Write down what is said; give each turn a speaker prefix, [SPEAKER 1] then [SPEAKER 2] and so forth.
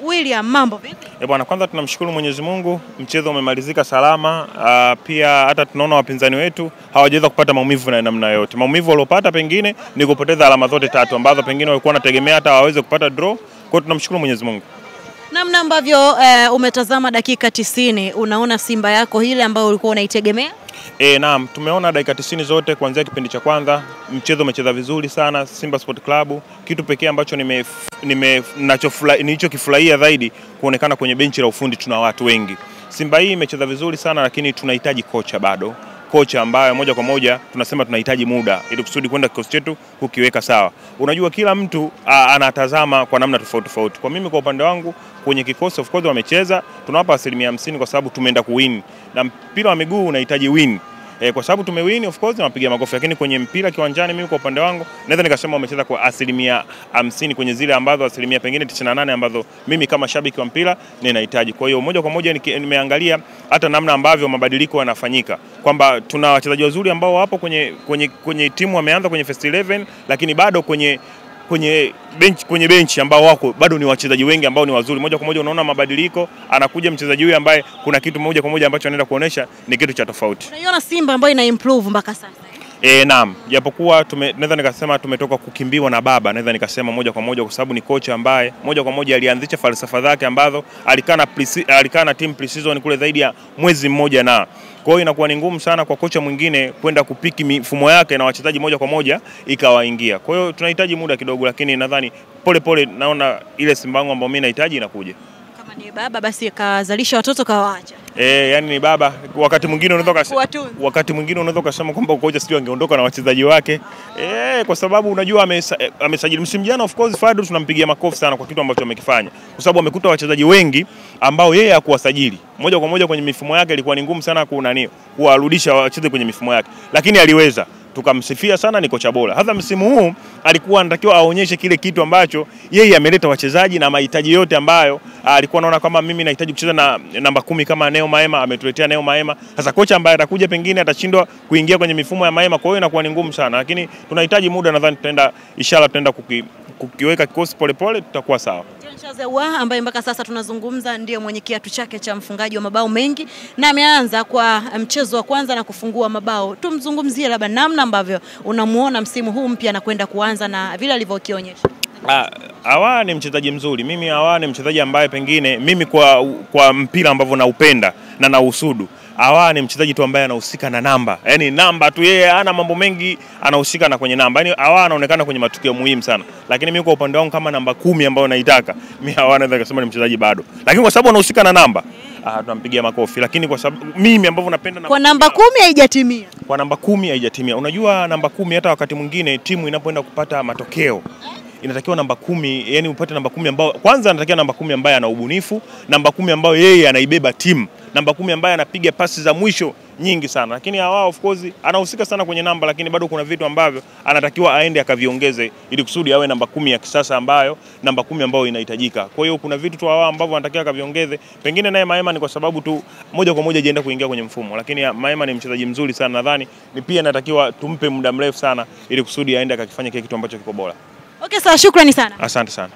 [SPEAKER 1] William, mambo vipi?
[SPEAKER 2] Bwana, kwanza tunamshukuru Mwenyezi Mungu, mchezo umemalizika salama. Pia hata tunaona wapinzani wetu hawajaweza kupata maumivu na namna yote. Maumivu waliopata pengine ni kupoteza alama zote tatu ambazo pengine walikuwa wanategemea hata waweze kupata draw. Kwa hiyo tunamshukuru Mwenyezi Mungu.
[SPEAKER 1] Namna ambavyo umetazama dakika 90, unaona Simba yako ile ambayo ulikuwa unaitegemea?
[SPEAKER 2] Naam, tumeona dakika 90 zote kuanzia kipindi cha kwanza, mchezo umecheza vizuri sana Simba Sport Club. Kitu pekee ambacho nilichokifurahia zaidi kuonekana kwenye benchi la ufundi tuna watu wengi. Simba hii imecheza vizuri sana, lakini tunahitaji kocha bado. Kocha ambaye moja kwa moja tunasema tunahitaji muda ili kusudi kwenda kikosi chetu kukiweka sawa. Unajua kila mtu anatazama kwa namna tofauti tofauti. Kwa mimi kwa upande wangu kwenye kikosi of course wamecheza, tunawapa 50% kwa sababu tumeenda kuwin. Na mpira wa miguu unahitaji win. Kwa sababu tumewin of course tunapiga makofi, lakini kwenye mpira kiwanjani mimi kwa upande wangu naweza nikasema wamecheza kwa 50% kwenye zile ambazo asilimia pengine 98 ambazo mimi kama shabiki wa mpira ninahitaji. Kwa hiyo moja kwa moja nimeangalia hata namna ambavyo mabadiliko yanafanyika, kwamba tuna wachezaji wazuri ambao wapo kwenye timu wameanza kwenye first 11, lakini bado kwenye bench ambao wako bado ni wachezaji wengi ambao ni wazuri. Moja kwa moja unaona mabadiliko, anakuja mchezaji huyu ambaye kuna kitu moja kwa moja ambacho anaenda kuonesha ni kitu cha tofauti.
[SPEAKER 1] Unaiona Simba ambayo ina improve mpaka sasa?
[SPEAKER 2] Naam, japokuwa naweza nikasema tumetoka kukimbiwa na baba, naweza nikasema moja kwa moja, kwa sababu ni kocha ambaye moja kwa moja alianzisha falsafa zake ambazo alikaa na team pre-season kule zaidi ya mwezi mmoja, na kwa hiyo inakuwa ni ngumu sana kwa kocha mwingine kwenda kupiki mifumo yake na wachezaji moja kwa moja ikawaingia. Kwa hiyo tunahitaji muda kidogo, lakini nadhani pole pole naona ile Simba yangu ambayo mimi nahitaji inakuja.
[SPEAKER 1] Kama ni baba basi kazalisha watoto kawaacha.
[SPEAKER 2] Yani ni baba, wakati mwingine unaweza kusema kwamba kocha sio angeondoka na wachezaji wake. Kwa sababu unajua amesajili msimu jana, of course Fadlu tunampigia makofi sana kwa kitu ambacho amekifanya, kwa sababu amekuta wachezaji wengi ambao yeye hakuwasajili. Moja kwa moja kwenye mifumo yake ilikuwa ni ngumu sana kuwarudisha wacheze kwenye mifumo yake, lakini aliweza. Tukamsifia sana, ni kocha bora. Hata msimu huu alikuwa anatakiwa aonyeshe kile kitu ambacho yeye ameleta wachezaji na mahitaji yote ambayo alikuwa anaona kama mimi nahitaji kucheza na namba 10 kama Neo Maema, ametuletea Neo Maema. Sasa kocha ambaye atakuja pengine atashindwa kuingia kwenye mifumo ya Maema, kwa hiyo inakuwa ni ngumu sana, lakini tunahitaji muda. Nadhani tutaenda kukiweka kikosi pole pole, tutakuwa sawa.
[SPEAKER 1] Ambaye mpaka sasa tunazungumza ndio mwenye kiatu chake cha mfungaji wa mabao mengi na ameanza kwa mchezo wa kwanza na kufungua mabao. Tumzungumzie labda namna ambavyo unamuona msimu huu mpya na kwenda kuanza na vile alivyokionyesha.
[SPEAKER 2] Awa ni mchezaji mzuri. Awa ni mchezaji ambaye pengine mimi kwa mpira ambavyo naupenda na nausudu, Awa ni mchezaji tu ambaye anahusika na namba. Yaani namba tu, yeye hana mambo mengi, anahusika na kwenye namba. Yaani Awa anaonekana kwenye matukio muhimu sana. Lakini mimi kwa upande wangu kama namba 10 ambayo naitaka, mimi Awa naweza kusema ni mchezaji bado. Lakini kwa sababu anahusika na namba, tunampigia makofi. Lakini kwa sababu mimi ambavyo napenda
[SPEAKER 1] kwa namba 10 haijatimia.
[SPEAKER 2] Kwa namba 10 haijatimia. Unajua namba 10 hata wakati mwingine timu inapoenda kupata matokeo inatakiwa namba 10, yani upate namba 10 ambao kwanza anatakiwa namba 10 ambaye ana ubunifu, namba 10 ambayo yeye anaibeba timu, namba 10 ambaye anapiga pasi za mwisho nyingi sana. Lakini Awa of course anahusika sana kwenye namba, lakini bado kuna vitu ambavyo anatakiwa aende akaviongeze ili kusudi awe namba 10 ya kisasa, ambayo namba 10 ambayo inahitajika. Kwa hiyo kuna vitu tu Awa ambavyo anatakiwa akaviongeze. Pengine naye Maema ni kwa sababu tu moja kwa moja ajienda kuingia kwenye mfumo, lakini Maema ni mchezaji mzuri sana. Nadhani ni pia anatakiwa tumpe muda mrefu sana ili kusudi aende akakifanya kile kitu ambacho kiko bora.
[SPEAKER 1] Okay, sawa, shukrani sana.
[SPEAKER 2] Asante sana.